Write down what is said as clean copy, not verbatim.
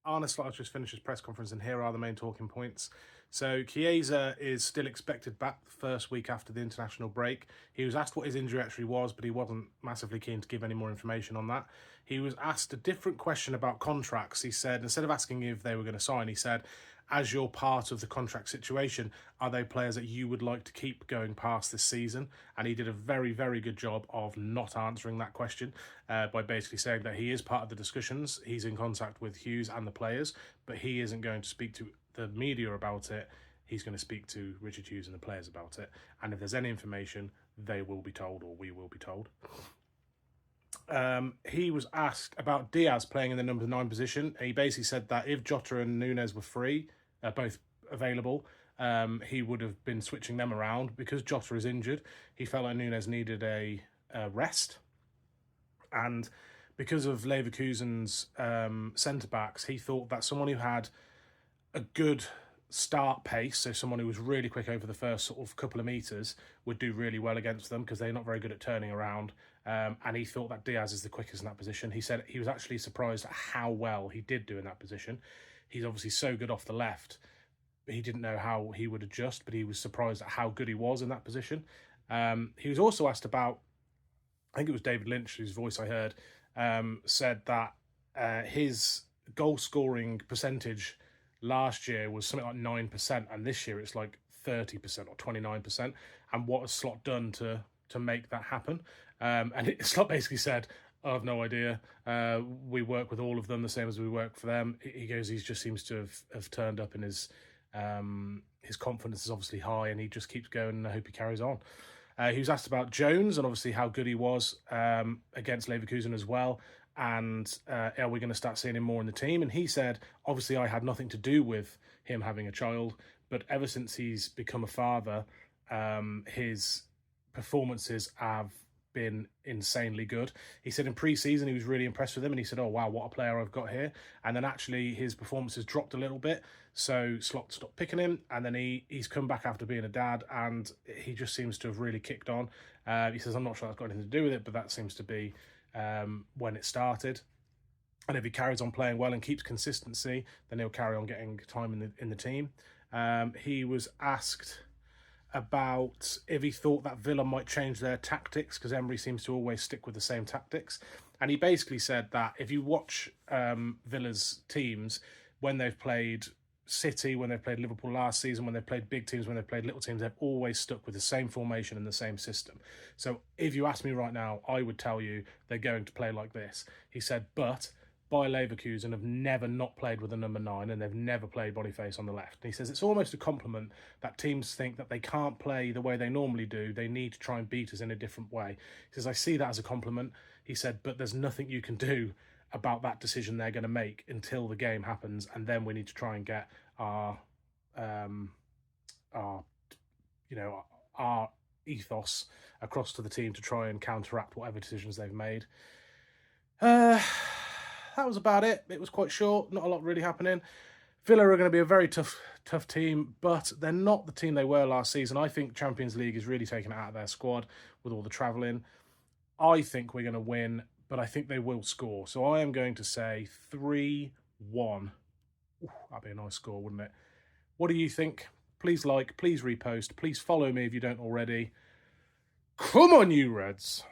Arne Slots just finished his press conference, and here are the main talking points. So Chiesa is still expected back the first week after the international break. He was asked what his injury actually was, but he wasn't massively keen to give any more information on that. He was asked a different question about contracts. He said, instead of asking if they were going to sign, he said, as you're part of the contract situation, are they players that you would like to keep going past this season? And he did a very, very good job of not answering that question by basically saying that he is part of the discussions. He's in contact with Hughes and the players, but he isn't going to speak to the media about it. He's going to speak to Richard Hughes and the players about it. And if there's any information, they will be told, or we will be told. He was asked about Diaz playing in the number 9 position. He basically said that if Jota and Nunes were free, both available, he would have been switching them around. Because Jota is injured, he felt like Nunes needed a rest. And because of Leverkusen's centre-backs, he thought that someone who had a good start pace, so someone who was really quick over the first sort of couple of metres, would do really well against them because they're not very good at turning around. And he thought that Diaz is the quickest in that position. He said he was actually surprised at how well he did do in that position. He's obviously so good off the left. He didn't know how he would adjust, but he was surprised at how good he was in that position. He was also asked about, I think it was David Lynch, whose voice I heard, said that his goal-scoring percentage last year was something like 9%, and this year it's like 30% or 29%. And what has Slot done to make that happen? And Slot basically said, I have no idea. We work with all of them the same as we work for them. He goes, he just seems to have turned up, and his confidence is obviously high, and he just keeps going, and I hope he carries on. He was asked about Jones and obviously how good he was against Leverkusen as well. And are we going to start seeing him more in the team? And he said, obviously, I had nothing to do with him having a child, but ever since he's become a father, his performances have been insanely good. He said in pre-season he was really impressed with him, and he said, oh wow, what a player I've got here. And then actually his performances dropped a little bit, so Slot stopped picking him, and then he's come back after being a dad, and he just seems to have really kicked on. He says, I'm not sure that's got anything to do with it, but that seems to be when it started. And if he carries on playing well and keeps consistency, then he'll carry on getting time in the team. He was asked about if he thought that Villa might change their tactics, because Emery seems to always stick with the same tactics. And he basically said that if you watch Villa's teams, when they've played City, when they've played Liverpool last season, when they've played big teams, when they've played little teams, they've always stuck with the same formation and the same system. So if you ask me right now, I would tell you they're going to play like this. He said, but Bayer Leverkusen have never not played with a number 9, and they've never played Boniface on the left. And he says it's almost a compliment that teams think that they can't play the way they normally do. They need to try and beat us in a different way. He says, I see that as a compliment. He said, but there's nothing you can do about that decision they're going to make until the game happens, and then we need to try and get our ethos across to the team to try and counteract whatever decisions they've made. That was about it. It was quite short, not a lot really happening. Villa are going to be a very tough team, but they're not the team they were last season. I think Champions League is really taken it out of their squad with all the travelling. I think we're going to win, but I think they will score. So I am going to say 3-1. Ooh, that'd be a nice score, wouldn't it? What do you think? Please like, please repost, please follow me if you don't already. Come on, you Reds.